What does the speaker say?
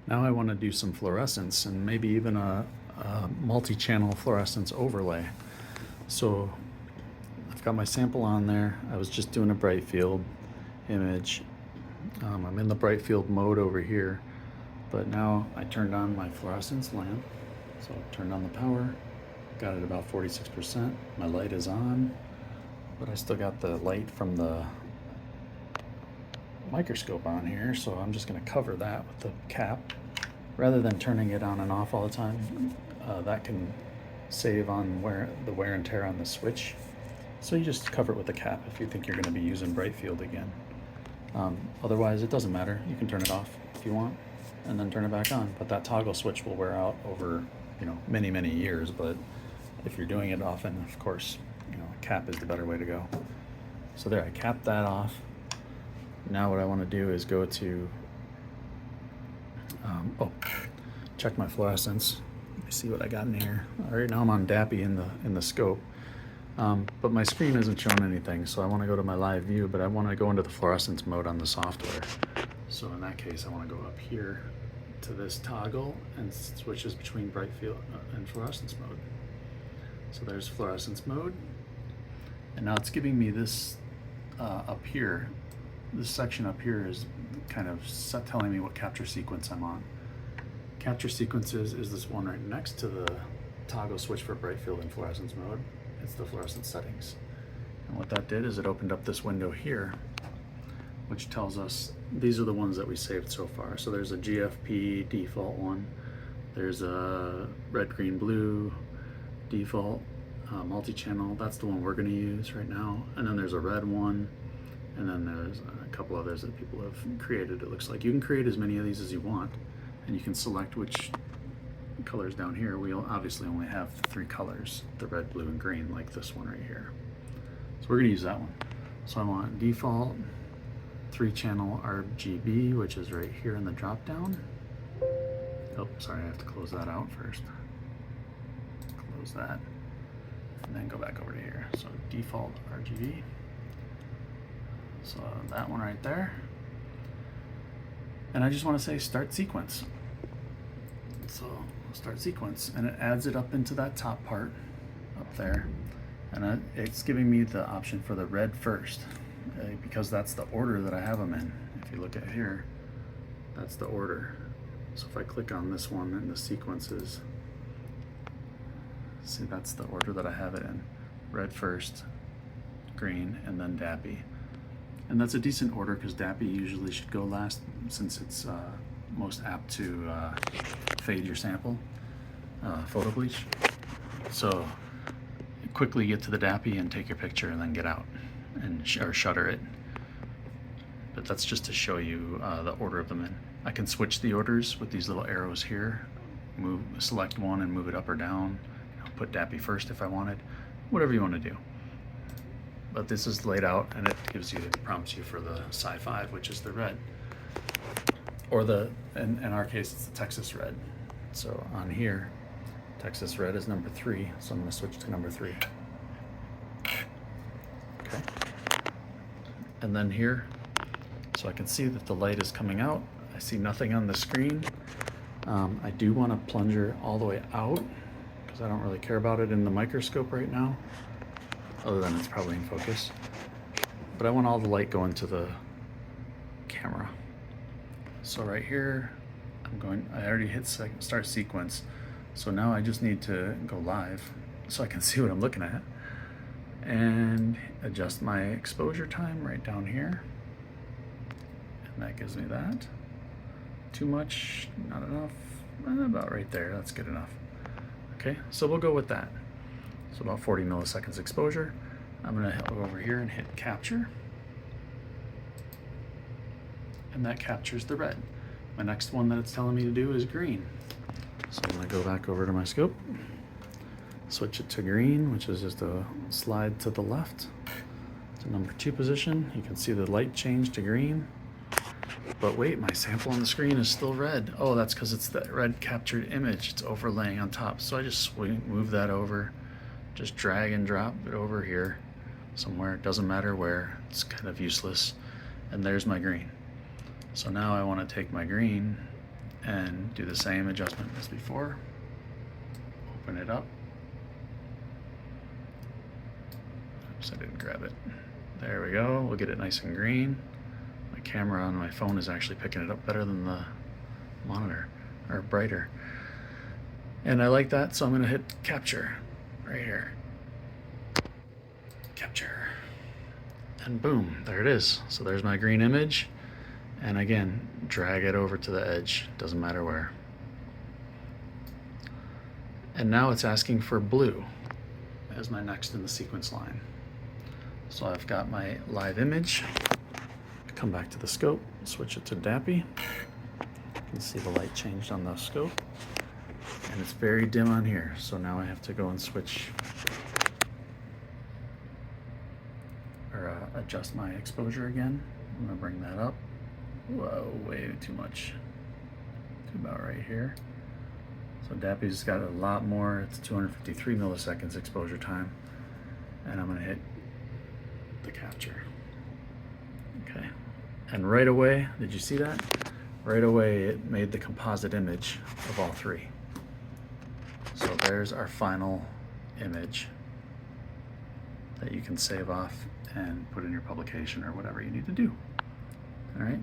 Now I want to do some fluorescence and maybe even a multi-channel fluorescence overlay. So I've got my sample on there. I was just doing a bright field image. I'm in the bright field mode over here, but now I turned on my fluorescence lamp. So I turned on the power, got it about 46%. My light is on, but I still got the light from the microscope on here, so I'm just going to cover that with the cap rather than turning it on and off all the time. That can save on the wear and tear on the switch, so you just cover it with the cap if you think you're going to be using bright field again. Otherwise it doesn't matter, you can turn it off if you want and then turn it back on, but that toggle switch will wear out over many years. But if you're doing it often, of course, cap is the better way to go. So there, I capped that off. Now what I want to do is go to check my fluorescence. Let me see what I got in here. Right now I'm on DAPI in the scope, but my screen isn't showing anything, so I want to go to my live view, but I want to go into the fluorescence mode on the software. So in that case, I want to go up here to this toggle and switches between bright field and fluorescence mode. So there's fluorescence mode, and now it's giving me this up here. This section up here is kind of telling me what capture sequence I'm on. Capture sequences is this one right next to the toggle switch for bright field and fluorescence mode. It's the fluorescence settings. And what that did is it opened up this window here, which tells us these are the ones that we saved so far. So there's a GFP default one, there's a red, green, blue default multi-channel. That's the one we're going to use right now. And then there's a red one, and then there's a couple others that people have created. It looks like you can create as many of these as you want, and you can select which colors down here. We'll obviously only have 3 colors, the red, blue, and green, like this one right here. So we're going to use that one. So I want default 3-channel RGB, which is right here in the drop down. Oh, sorry, I have to close that out first. Close that, and then go back over to here. So default RGB. So that one right there. And I just want to say start sequence. So start sequence, and it adds it up into that top part up there. And it's giving me the option for the red first, because that's the order that I have them in. If you look at here, that's the order. So if I click on this one in the sequences, see, that's the order that I have it in. Red first, green, and then DAPI. And that's a decent order because DAPI usually should go last, since it's most apt to fade your sample, photo bleach. So quickly get to the DAPI and take your picture and then get out and or shutter it. But that's just to show you the order of them in. I can switch the orders with these little arrows here. Select one and move it up or down. Put DAPI first if I wanted. Whatever you want to do. But this is laid out, and it prompts you for the Sci-5, which is the red, or in our case it's the Texas red. So on here, Texas red is number 3, so I'm going to switch to number 3. Okay, and then here, so I can see that the light is coming out. I see nothing on the screen. I do want to plunger all the way out because I don't really care about it in the microscope right now, other than it's probably in focus. But I want all the light going to the camera. So right here, I already hit start sequence. So now I just need to go live so I can see what I'm looking at and adjust my exposure time right down here. And that gives me that. Too much, not enough, about right there, that's good enough. Okay, so we'll go with that. So about 40 milliseconds exposure. I'm gonna go over here and hit capture. And that captures the red. My next one that it's telling me to do is green. So I'm gonna go back over to my scope, switch it to green, which is just a slide to the left to number 2 position. You can see the light change to green. But wait, my sample on the screen is still red. Oh, that's because it's the red captured image. It's overlaying on top. So I just move that over, just drag and drop it over here somewhere. It doesn't matter where, it's kind of useless. And there's my green. So now I want to take my green and do the same adjustment as before. Open it up. Oops, I didn't grab it. There we go. We'll get it nice and green. My camera on my phone is actually picking it up better than the monitor, or brighter. And I like that, so I'm gonna hit capture right here. Capture. And boom, there it is. So there's my green image. And again, drag it over to the edge, doesn't matter where. And now it's asking for blue as my next in the sequence line. So I've got my live image. Come back to the scope, switch it to DAPI. You can see the light changed on the scope. And it's very dim on here, so now I have to go and switch or adjust my exposure again. I'm gonna bring that up. Whoa, way too much. To about right here. So DAPI's got a lot more. It's 253 milliseconds exposure time. And I'm gonna hit the capture. Okay. And right away, did you see that? Right away, it made the composite image of all three. So there's our final image that you can save off and put in your publication or whatever you need to do. All right.